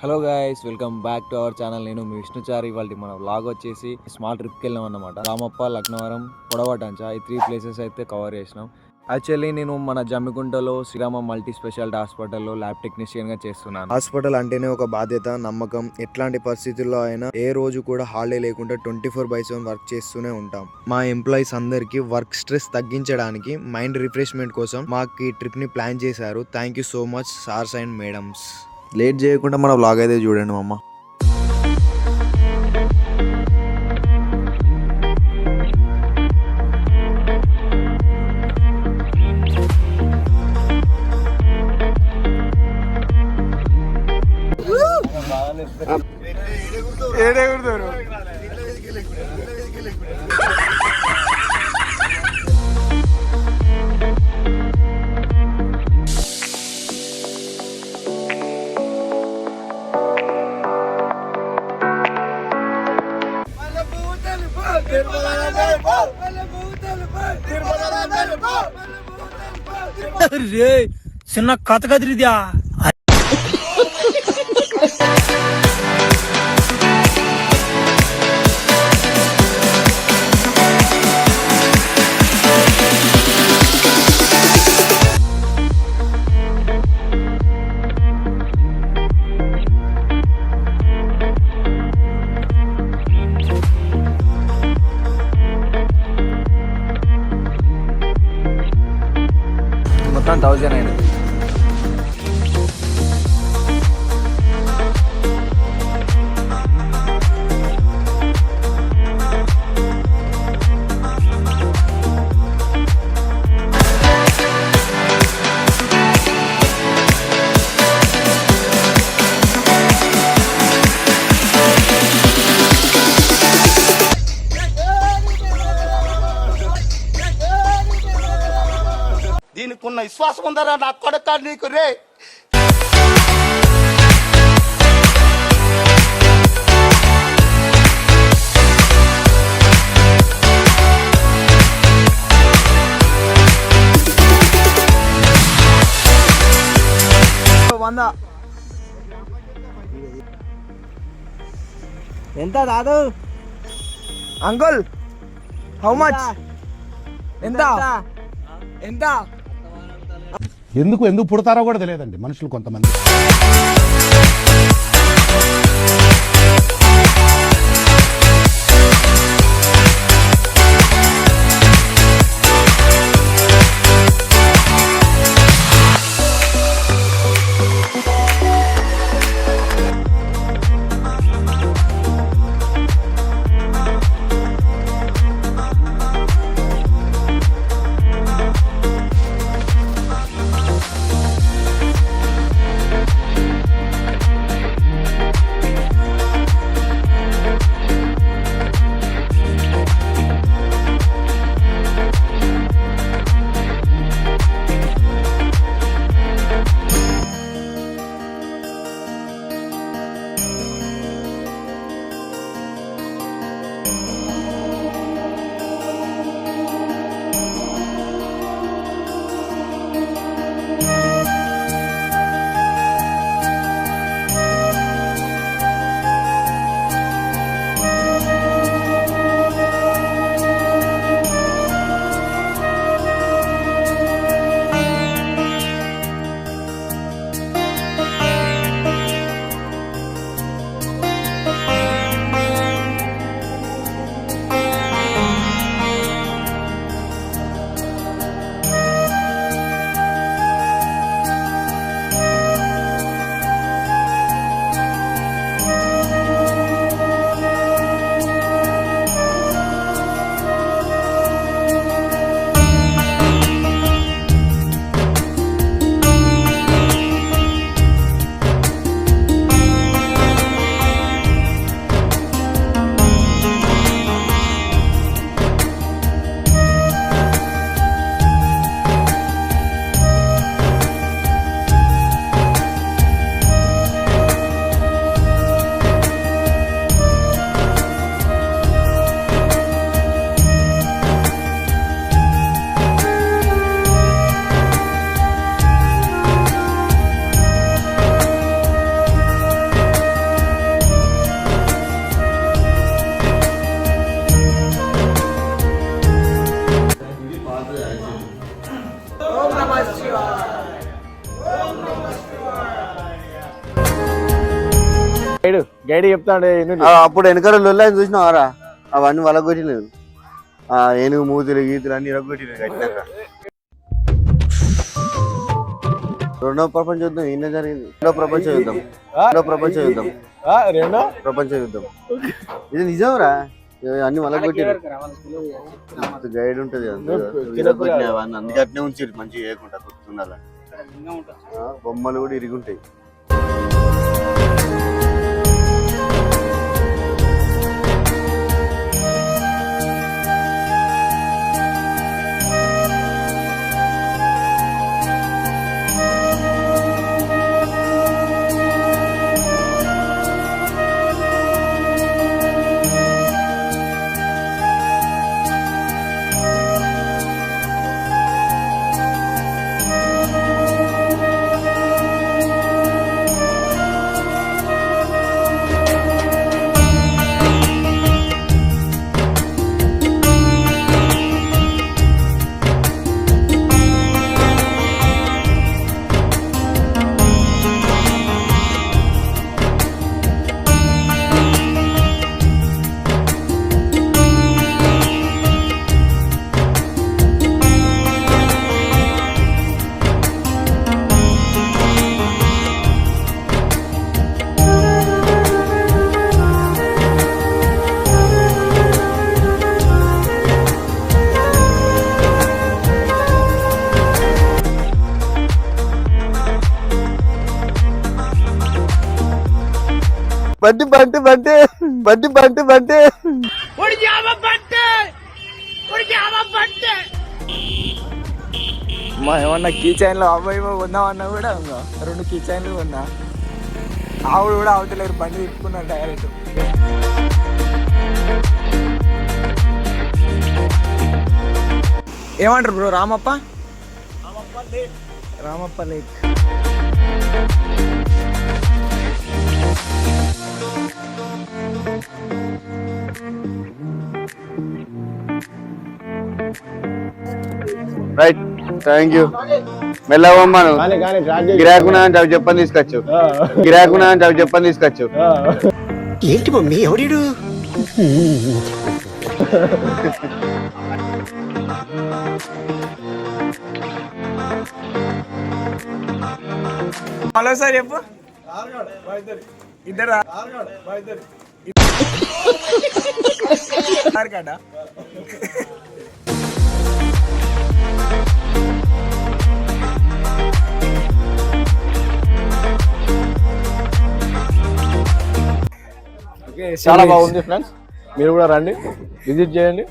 Hello guys, welcome back to our channel. నేను మీ విష్ణుచారి. ఇవాళ మన వ్లాగ్ వచ్చేసి స్మాల్ ట్రిప్కి వెళ్ళాం అన్నమాట. రామప్ప, లక్నవరం, పొడవటంచా ఈ 3 ప్లేసెస్ అయితే కవర్ చేసినాం. యాక్చువల్లీ నేను మన జమ్మికుంటలో శ్రీరామ మల్టీ స్పెషాలిటీ హాస్పిటల్లో ల్యాబ్ టెక్నీషియన్ గా చేస్తున్నాను. హాస్పిటల్ అంటేనే ఒక బాధ్యత, నమ్మకం. ఎట్లాంటి పరిస్థితుల్లో అయినా ఏ రోజు కూడా హాలిడే లేకుండా 24/7 వర్క్ చేస్తూనే ఉంటాం. మా ఎంప్లాయీస్ అందరికి వర్క్ స్ట్రెస్ తగ్గించడానికి, మైండ్ రిఫ్రెష్మెంట్ కోసం మాకు ఈ ట్రిప్ ని ప్లాన్ చేశారు. Thank you so much sirs and madams. Late చేయకుండా మన వ్లాగ్ అయితే చూడండి అమ్మ. రే చిన్న కథ కదిరిద్యా. మొత్తం 1000 అయినది. దీనికున్న విశ్వాసం ఉందరా నా కొడక నీకు రే. ఎంత దాదు అంకుల్, హౌ మచ్? ఎంత ఎంత? ఎందుకు పుడతారో కూడా తెలియదండి మనుషులు కొంతమంది. గైడ్ చెప్తాడు అప్పుడు వెనకాల లొల్లని చూసినావారా అవన్నీ వాళ్ళ కొట్టినవి ఏనుగు మూతులు గీతులు అన్ని ఇరగొట్టినవి కట్టినాక రెండవ ప్రపంచ యుద్ధం ఈయన జరిగింది. రెండో ప్రపంచ యుద్ధం ఇది నిజంరా. అన్ని వాళ్ళ కొట్టిరు గైడ్ ఉంటది అందుకే అట్నే ఉంచారు మంచిగా చేయకుండా గుర్తుండాలని. బొమ్మలు కూడా ఇరుగుంటాయి. బంటి బంటి బంటి బంటి బంటి బంటి మా ఏమన్నా కీ చైన్లు అబ్బాయి కొందామన్నా కూడా 2 కీ చైన్లు కొన్నా. ఆవిడ కూడా అవతలేరు, బండి తిప్పుకున్నా డైరెక్ట్. ఏమంటారు bro? Ramappa lake. Right, thank you. మెల్లవమ్మను గిరాకున్నా అంటే అవి చెప్పని తీసుకొచ్చు. ఏంటి మమ్మీ ఎవడు? హలో సార్ చెప్పు. ఇద్దరు కాడా? చాలా బాగుంది ఫ్రెండ్స్, మీరు కూడా రండి, విజిట్ చేయండి.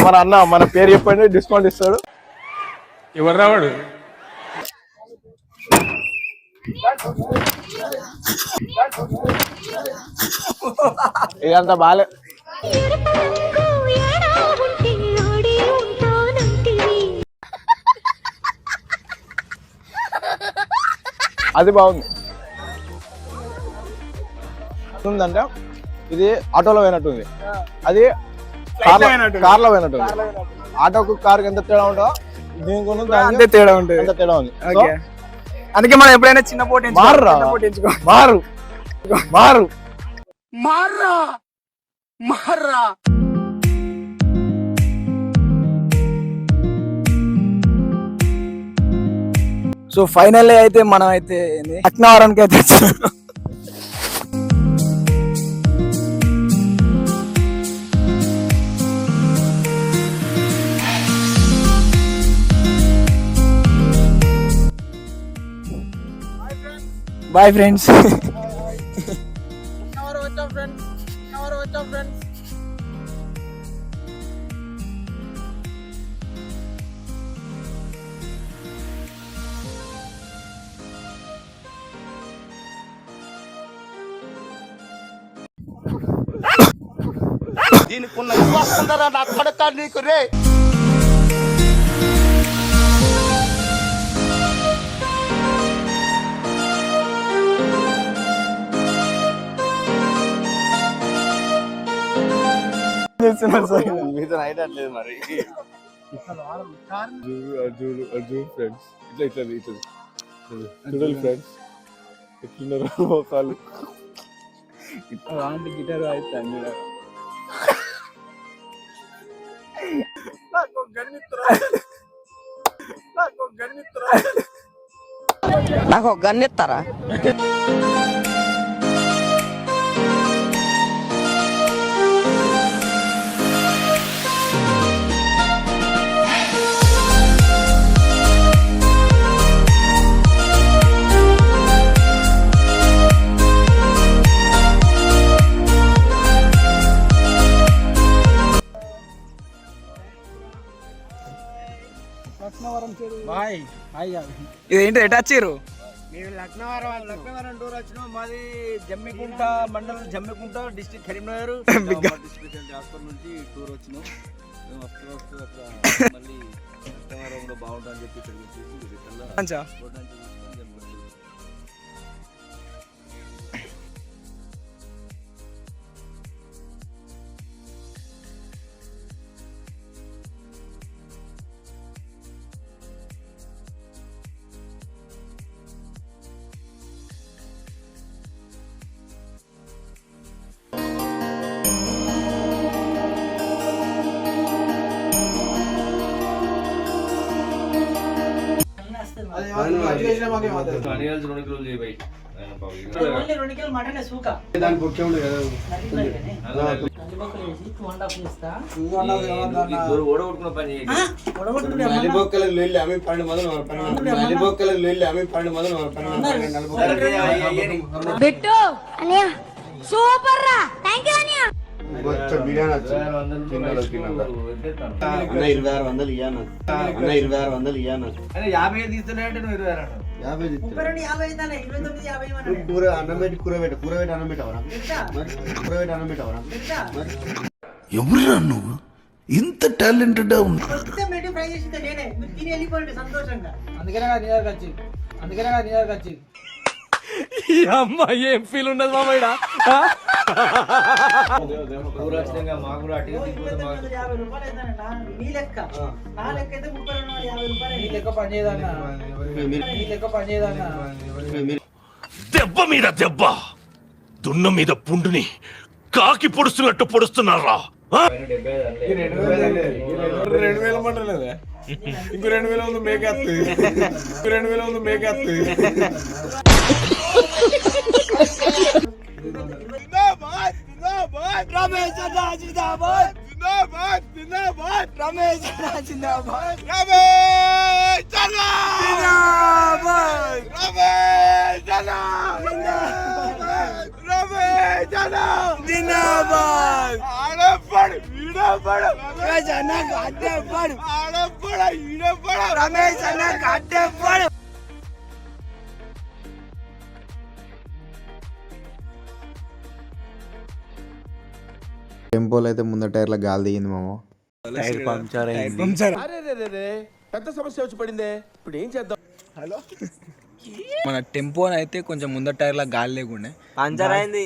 మన అన్న మన పేరు చెప్పండి, డిస్కౌంట్ ఇస్తాడు. ఎవరు రావాడు? ఇదంతా బాలే. అది బాగుంది. ఉందంటే ఇది ఆటోలో పోయినట్టుంది, అది కార్లో పోయినట్టుంది. ఆటోకు కార్కి ఎంత తేడా ఉంటుందో దీనికి అంతే తేడా ఉంటుంది. ఎంత తేడా ఉంది. అందుకే మనం ఎప్పుడైనా చిన్న పోటీ మారు సో ఫైనల్లీ అయితే మనం అయితే లక్నవరానికి అయితే వచ్చాము. Bye friends. దీనికి ఉన్న విశ్వాసం ఉందరా నా కొడుక నీకు రే. మీతో నైట్ అట్లేదు మరి. అర్జున్ ఫ్రెండ్స్ ఇట్లా చూడండి ఫ్రెండ్స్ ఎట్లున్నారు మోకాలు. అలాంటి గిటార్ వాయిస్తాను కూడా. నాకు ఒక గన్ ఇస్తారా? ఇదేంటి ఎటు వచ్చారు? లక్నవరం టూర్ వచ్చినాం. మాది జమ్మికుంట మండలం, Jammikunta district, Karimnagar district hospital నుంచి టూర్ వచ్చినాం. మేము వస్తూ అక్కడ మళ్ళీ లక్నవరంలో బాగుంటుందని చెప్పి ఇక్కడికి వచ్చేసి రిటర్న్లో బిట్టు అన్నయ్య సూపర్ రా, థాంక్యూ అన్నయ్య. బిర్యానీ అన్న 2600 ఇయ్యాను, అన్న 2600 ఇయ్యాను. 50 తీస్తున్నాయంటే నువ్వు 20 కూర అన్నం పెట్టి కూర అన్నం పెట్టవరా? కూర అన్నం పెట్టవరా? ఎవరురా నువ్వు ఇంత టాలెంటెడ్ ఉన్నా? ఏం ఫీల్ ఉన్నది మామయ్య? మాకు కూడా అటు దెబ్బ మీద దెబ్బ, దున్న మీద పుండుని కాకి పొడుస్తున్నట్టు పొడుస్తున్నారా? 2000 మంటలేదా? ఇంకో 2000 ఉంది మేకేస్తుంది. 2000 ఉంది మేకేస్తుంది. రమేష్ అన్న జిందాబాద్, జిందాబాద్ రమేష్ అన్న జిందాబాద్, రమేష్ అన్న జిందాబాద్, రమేష్ అన్న జిందాబాద్, రమేష్ అన్న జిందాబాద్. ఆడపడు ఈడపడు రమేష్ అన్న గడ్డపడు, ఆడపడు ఈడపడు రమేష్ అన్న గడ్డపడు. టెంపోలో అయితే ముందర టైర్లో గాలి దిగింది మామ. టైర్ పంక్చర్ అయింది. పెద్ద సమస్య వచ్చి పడిందే, ఇప్పుడు ఏం చేద్దాం? హలో, మన టెంపో అయితే కొంచెం ముందర టైర్లో గాలి లేకుండే పంచర్ అయింది.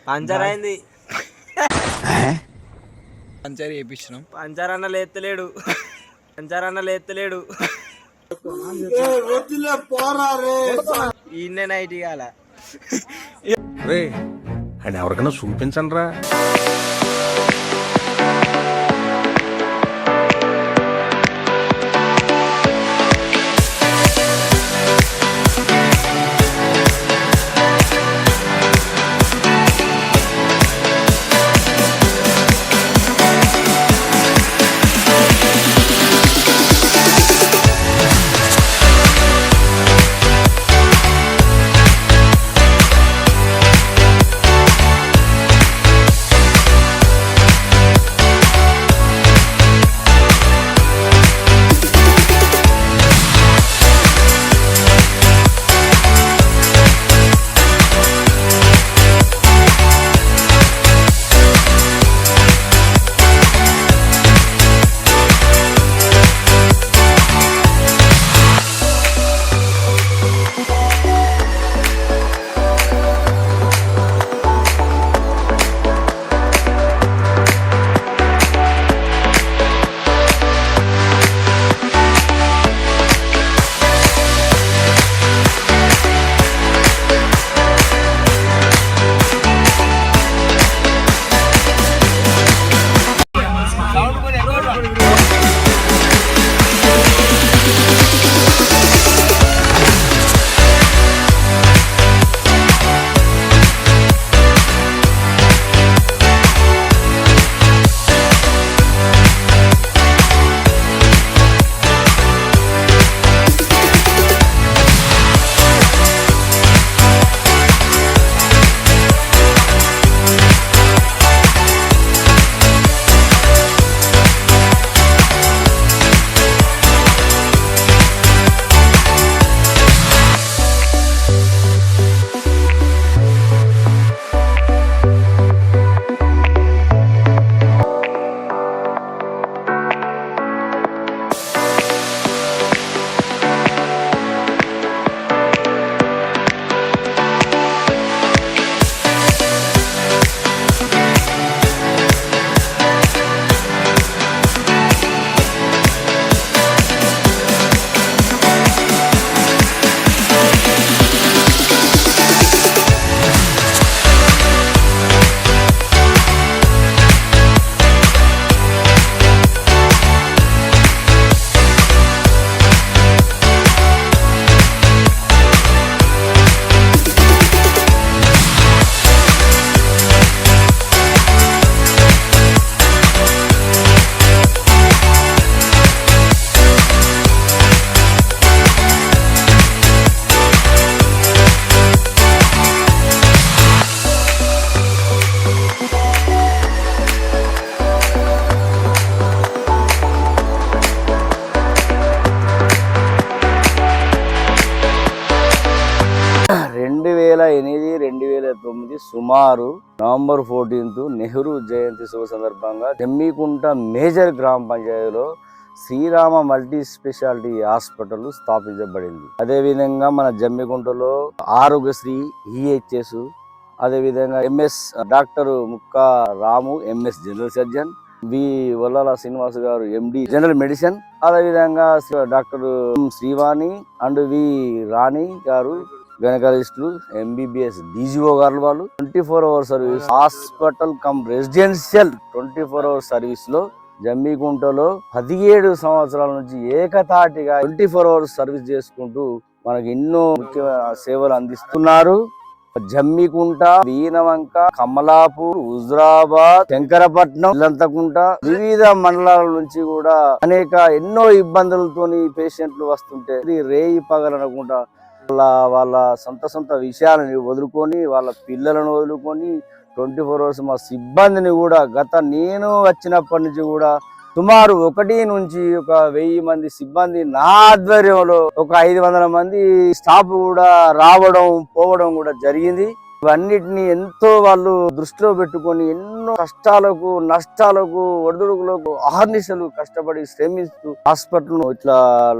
పంచర్ చేయించినాం. పంచర్ అన్న లేత్తలేడు. ఈయన నైట్ ఇవాళ అని ఎవరికైనా చూపించండి రా. 2009 సుమారు నవంబర్ 14 నెహ్రూ జయంతి శుభ సందర్భంగా జమ్మికుంట మేజర్ గ్రామ పంచాయతీలో శ్రీరామ మల్టీ స్పెషాలిటీ హాస్పిటల్ స్థాపించబడింది. అదేవిధంగా మన జమ్మికుంటలో ఆరోగ్యశ్రీ ఈహెచ్ఎస్, అదేవిధంగా ఎంఎస్ డాక్టర్ ముక్కా రాము ఎంఎస్ జనరల్ సర్జన్, వి వల్లాల శ్రీనివాస్ గారు ఎండి జనరల్ మెడిసిన్, అదేవిధంగా డాక్టర్ శ్రీవాణి అండ్ వి రాణి గారు గైనకాలజిస్టులు, ఎంబీబీఎస్ డీజీఓ గారు వాళ్ళు 24 hour service hospital come residential 24 hour service లో జమ్మికుంటలో 17 సంవత్సరాల నుంచి ఏకతాటిగా 24 hours సర్వీస్ చేసుకుంటూ మనకి ఎన్నో ముఖ్యమైన సేవలు అందిస్తున్నారు. జమ్మికుంట, వీనవంక, కమలాపూర్, హుజరాబాద్, శంకరపట్నం, ఇల్లంతకుంట వివిధ మండలాల నుంచి కూడా ఎన్నో ఇబ్బందులతోని పేషెంట్లు వస్తుంటే రేయి పగలనకుండా వాళ్ళ సొంత విషయాలను వదులుకొని వాళ్ళ పిల్లలను వదులుకొని 24 hours మా సిబ్బందిని కూడా నేను వచ్చినప్పటి నుంచి కూడా సుమారు 1 నుంచి 1000 మంది సిబ్బంది నా ఆధ్వర్యంలో 500 మంది స్టాఫ్ కూడా రావడం పోవడం కూడా జరిగింది. ఇవన్నిటిని ఎంతో వాళ్ళు దృష్టిలో పెట్టుకొని ఎన్నో కష్టాలకు నష్టాలకు ఒడిదుడుకులకు అహర్నిశలు కష్టపడి శ్రమిస్తూ హాస్పిటల్ ఇట్లా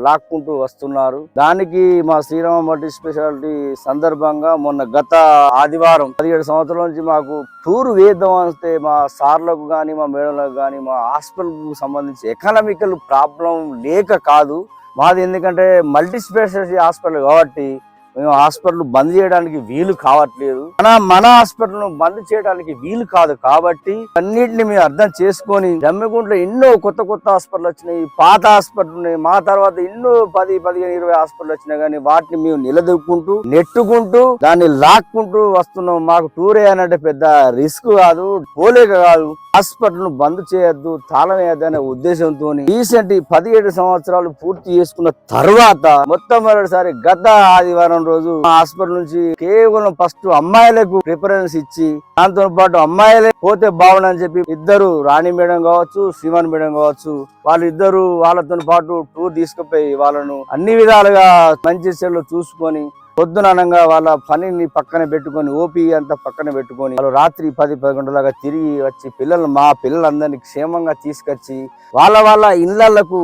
లాక్కుంటూ వస్తున్నారు. దానికి మా శ్రీరామ మల్టీ స్పెషాలిటీ సందర్భంగా మొన్న గత ఆదివారం 17 సంవత్సరాల నుంచి మాకు టూర్ వేద్దాం అంటే మా సార్లకు కానీ మా మేడంలకు కానీ మా హాస్పిటల్కు సంబంధించి ఎకనామికల్ ప్రాబ్లం లేక కాదు మాది, ఎందుకంటే మల్టీ స్పెషాలిటీ హాస్పిటల్ కాబట్టి మేము హాస్పిటల్ బంద్ చేయడానికి వీలు కావట్లేదు. మన హాస్పిటల్ బంద్ చేయడానికి వీలు కాదు కాబట్టి అన్నిటిని మేము అర్థం చేసుకొని జమ్మికుంటలో ఎన్నో కొత్త హాస్పిటల్ వచ్చినాయి, పాత హాస్పిటల్ ఉన్నాయి, మా తర్వాత ఎన్నో 10, 15, 20 హాస్పిటల్ వచ్చినాయి. కానీ వాటిని మేము నిలదొక్కుంటూ నెట్టుకుంటూ దాన్ని లాక్కుంటూ వస్తున్నాం. మాకు టూర్ అయ్యానంటే పెద్ద రిస్క్ కాదు, పోలేక కాదు. హాస్పిటల్ బంద్ చేయొద్దు, తాళం వేయద్దు అనే ఉద్దేశంతో రీసెంట్ 17 సంవత్సరాలు పూర్తి చేసుకున్న తర్వాత మొట్టమొదటిసారి గత ఆదివారం రోజు హాస్పిటల్ నుంచి కేవలం ఫస్ట్ అమ్మాయిలకు ప్రిఫరెన్స్ ఇచ్చి దాంతో పాటు అమ్మాయిలే పోతే బాగుండని చెప్పి ఇద్దరు రాణి మేడం కావచ్చు, శ్రీవాణి మేడం కావచ్చు, వాళ్ళిద్దరు వాళ్ళతో పాటు టూర్ తీసుకుపోయి వాళ్ళను అన్ని విధాలుగా మంచి చెడులు చూసుకొని పొద్దుననంగా వాళ్ళ పనిని పక్కన పెట్టుకొని ఓపీ అంతా పక్కన పెట్టుకొని వాళ్ళు రాత్రి 10-11 గంటలాగా తిరిగి వచ్చి మా పిల్లలందరినీ క్షేమంగా తీసుకొచ్చి వాళ్ళ ఇళ్లకు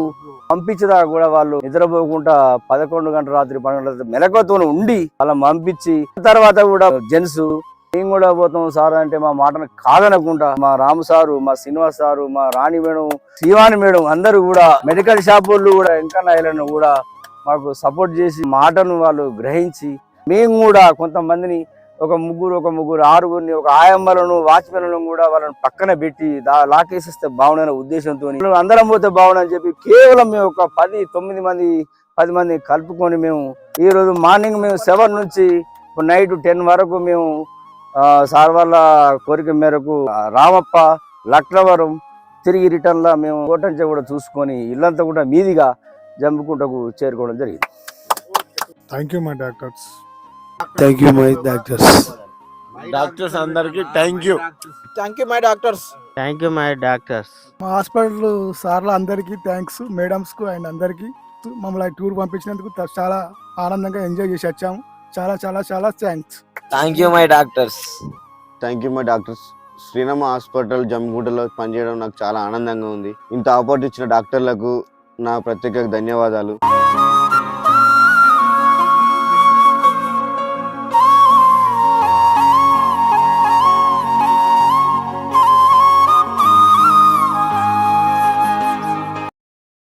పంపించదా కూడా వాళ్ళు నిద్రపోకుండా 11 గంటల రాత్రి 12 గంటల మెలకువతో ఉండి వాళ్ళని పంపించి తర్వాత కూడా జెంట్స్ మేము కూడా పోతాం సార్ అంటే మా మాటను కాదనకుండా మా రాము సారు, మా శ్రీనివాస్ సారు, మా రాణి మేడం, శ్రీవాణి మేడం అందరూ కూడా మెడికల్ షాప్ వాళ్ళు కూడా ఇంకా నాయలను కూడా మాకు సపోర్ట్ చేసి మాటను వాళ్ళు గ్రహించి మేము కూడా కొంతమందిని ఒక ముగ్గురు 6గురిని ఒక ఆయమ్మలను వాచ్మెన్లను కూడా వాళ్ళని పక్కన పెట్టి లాకేసిస్తే బాగుండనే ఉద్దేశంతో అందరం పోతే బాగుండని చెప్పి కేవలం మేము ఒక 10 మంది కలుపుకొని మేము ఈ రోజు మార్నింగ్ మేము 7 నుంచి నైట్ 10 వరకు మేము సార్ వాళ్ళ కోరిక మేరకు రామప్ప, లక్నవరం తిరిగి రిటర్న్ లా మేము కోటంచ కూడా చూసుకొని ఇల్లంతా కూడా మీదిగా జమ్మికుంటకు చేరుకోవడం జరిగింది. Thank you my doctors. Thank you my doctors. Doctors అందరికి thank you. Thank you my doctors. Thank you my doctors. మా హాస్పిటల్ సార్లు అందరికీ థ్యాంక్స్, మేడమ్స్కు అండ్ అందరికీ మమ్మల్ని టూర్ పంపించినందుకు చాలా ఆనందంగా ఎంజాయ్ చేసి వచ్చాము. చాలా చాలా చాలా thanks. Thank you my doctors. Thank you my doctors. Srirama hospital జమ్మికుంటలో పనిచేయడం నాకు చాలా ఆనందంగా ఉంది. ఇంత ఆపర్చునిటీ ఇచ్చిన డాక్టర్లకు నా ప్రత్యేక ధన్యవాదాలు.